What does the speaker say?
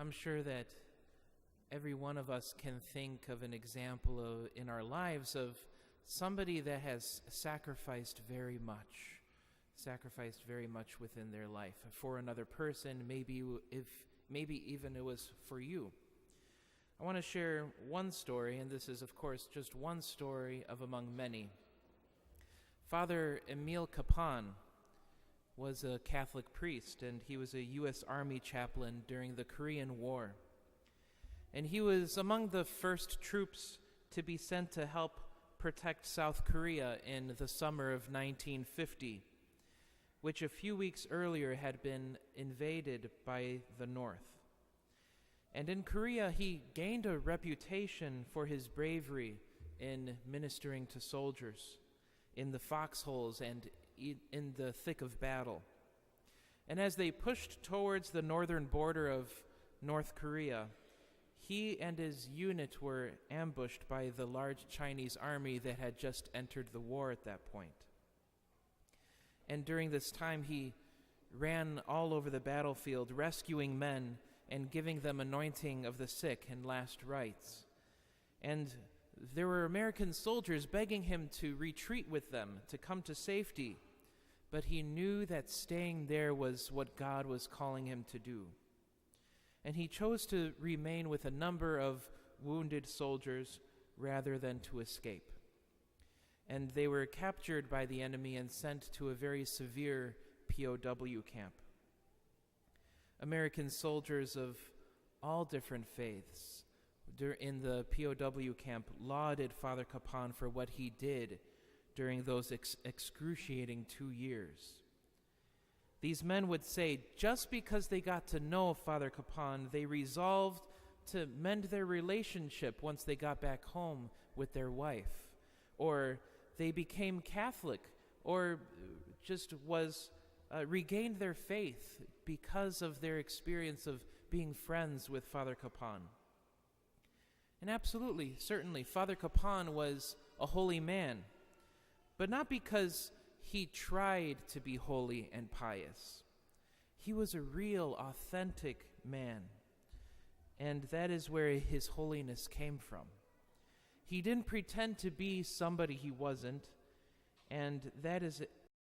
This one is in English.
I'm sure that every one of us can think of an example in our lives of somebody that has sacrificed very much within their life for another person, maybe even it was for you. I want to share one story, and this is, of course, just one story of among many. Father Emile Capon was a Catholic priest, and he was a U.S. Army chaplain during the Korean War. And he was among the first troops to be sent to help protect South Korea in the summer of 1950, which a few weeks earlier had been invaded by the North. And in Korea, he gained a reputation for his bravery in ministering to soldiers in the foxholes and in the thick of battle. And as they pushed towards the northern border of North Korea, he and his unit were ambushed by the large Chinese army that had just entered the war at that point. And during this time, he ran all over the battlefield, rescuing men and giving them anointing of the sick and last rites. And there were American soldiers begging him to retreat with them, to come to safety. But he knew that staying there was what God was calling him to do. And he chose to remain with a number of wounded soldiers rather than to escape. And they were captured by the enemy and sent to a very severe POW camp. American soldiers of all different faiths in the POW camp lauded Father Capon for what he did during those excruciating 2 years. These men would say just because they got to know Father Capon, they resolved to mend their relationship once they got back home with their wife, or they became Catholic, or just regained their faith because of their experience of being friends with Father Capon. And absolutely, certainly, Father Capon was a holy man, but not because he tried to be holy and pious. He was a real, authentic man, and that is where his holiness came from. He didn't pretend to be somebody he wasn't, and that is